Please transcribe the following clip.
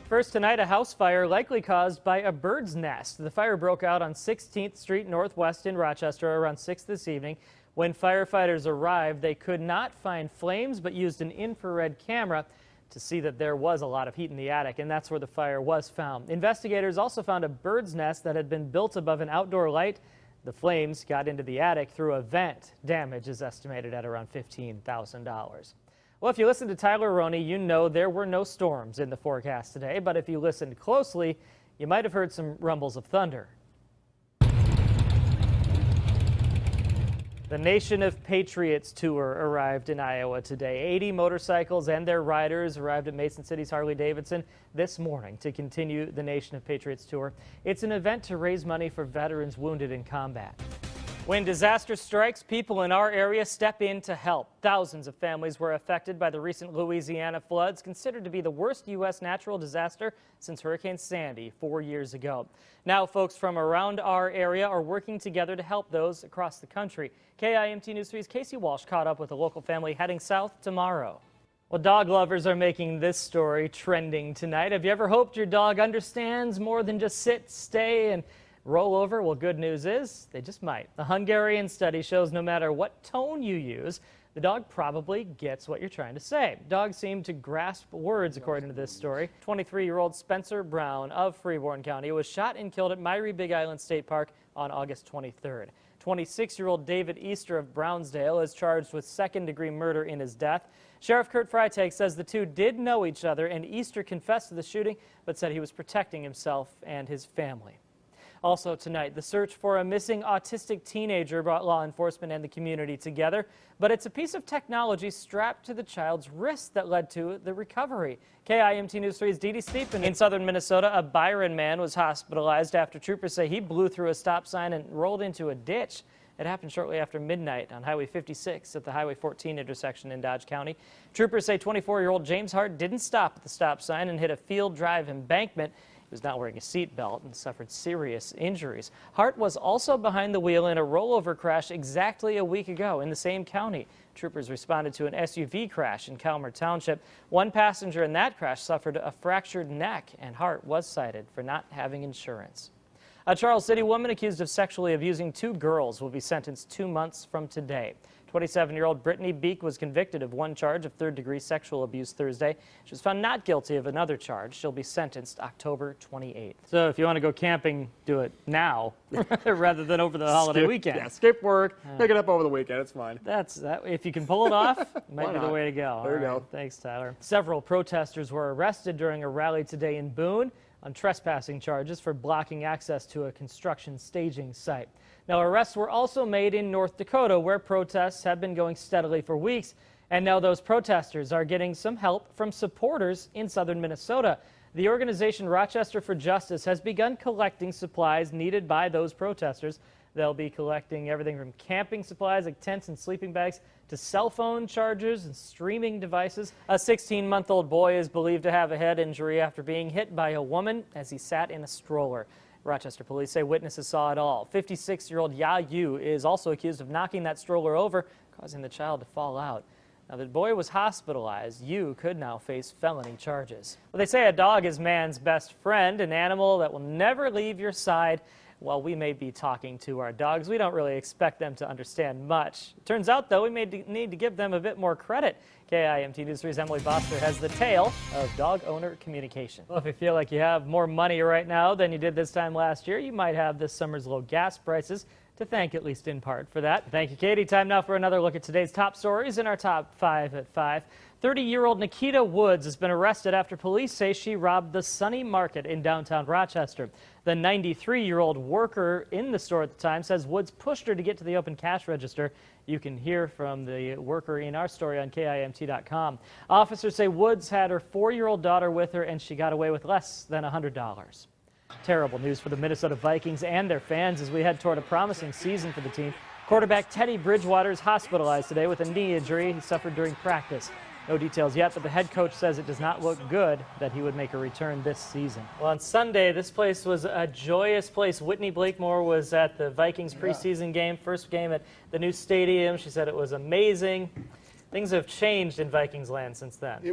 First tonight, a house fire likely caused by a bird's nest. The fire broke out on 16th Street Northwest in Rochester around 6 this evening. When firefighters arrived, they could not find flames but used an infrared camera to see that there was a lot of heat in the attic, and that's where the fire was found. Investigators also found a bird's nest that had been built above an outdoor light. The flames got into the attic through a vent. Damage is estimated at around $15,000. Well, if you listen to Tyler Roney, you know there were no storms in the forecast today, but if you listened closely, you might have heard some rumbles of thunder. The Nation of Patriots tour arrived in Iowa today. 80 motorcycles and their riders arrived at Mason City's Harley-Davidson this morning to continue the Nation of Patriots tour. It's an event to raise money for veterans wounded in combat. When disaster strikes, people in our area step in to help. Thousands of families were affected by the recent Louisiana floods, considered to be the worst U.S. natural disaster since Hurricane Sandy 4 years ago. Now, folks from around our area are working together to help those across the country. KIMT News 3's Casey Walsh caught up with a local family heading south tomorrow. Well, dog lovers are making this story trending tonight. Have you ever hoped your dog understands more than just sit, stay, and roll over? Well, good news is they just might. The Hungarian study shows no matter what tone you use, the dog probably gets what you're trying to say. Dogs seem to grasp words, according to this story. 23-year-old Spencer Brown of Freeborn County was shot and killed at Myrie Big Island State Park on August 23rd. 26-year-old David Easter of Brownsdale is charged with second-degree murder in his death. Sheriff Kurt Freitag says the two did know each other, and Easter confessed to the shooting, but said he was protecting himself and his family. Also tonight, the search for a missing autistic teenager brought law enforcement and the community together, but it's a piece of technology strapped to the child's wrist that led to the recovery. KIMT News 3's Dee Dee Stephen. In southern Minnesota, a Byron man was hospitalized after troopers say he blew through a stop sign and rolled into a ditch. It happened shortly after midnight on Highway 56 at the Highway 14 intersection in Dodge County. Troopers say 24-year-old James Hart didn't stop at the stop sign and hit a field drive embankment. He was not wearing a seatbelt and suffered serious injuries. Hart was also behind the wheel in a rollover crash exactly a week ago in the same county. Troopers responded to an SUV crash in Calmer Township. One passenger in that crash suffered a fractured neck, and Hart was cited for not having insurance. A Charles City woman accused of sexually abusing two girls will be sentenced 2 months from today. 27-year-old Brittany Beek was convicted of one charge of third-degree sexual abuse Thursday. She was found not guilty of another charge. She'll be sentenced October 28th. So if you want to go camping, do it now rather than over the holiday weekend. Yeah, skip work, pick it up over the weekend. It's fine. That's that. If you can pull it off, it might be the way to go. There you go. Thanks, Tyler. Several protesters were arrested during a rally today in Boone on trespassing charges for blocking access to a construction staging site. Now, arrests were also made in North Dakota, where protests have been going steadily for weeks, and now those protesters are getting some help from supporters in southern Minnesota. The organization Rochester for Justice has begun collecting supplies needed by those protesters. They'll be collecting everything from camping supplies like tents and sleeping bags to cell phone chargers and streaming devices. A 16-month-old boy is believed to have a head injury after being hit by a woman as he sat in a stroller. Rochester police say witnesses saw it all. 56-year-old Ya Yu is also accused of knocking that stroller over, causing the child to fall out. Now, the boy was hospitalized. Yu could now face felony charges. Well, they say a dog is man's best friend, an animal that will never leave your side. While we may be talking to our dogs, we don't really expect them to understand much. It turns out, though, we may need to give them a bit more credit. KIMT News 3's Emily Boster has the tale of dog owner communication. Well, if you feel like you have more money right now than you did this time last year, you might have this summer's low gas prices to thank, at least in part, for that. Thank you, Katie. Time now for another look at today's top stories in our top 5 at 5. 30-year-old Nikita Woods has been arrested after police say she robbed the Sunny Market in downtown Rochester. The 93-year-old worker in the store at the time says Woods pushed her to get to the open cash register. You can hear from the worker in our story on KIMT.com. Officers say Woods had her 4-year-old daughter with her, and she got away with less than $100. Terrible news for the Minnesota Vikings and their fans as we head toward a promising season for the team. Quarterback Teddy Bridgewater is hospitalized today with a knee injury he suffered during practice. No details yet, but the head coach says it does not look good that he would make a return this season. Well, on Sunday, this place was a joyous place. Whitney Blakemore was at the Vikings preseason game, first game at the new stadium. She said it was amazing. Things have changed in Vikings land since then.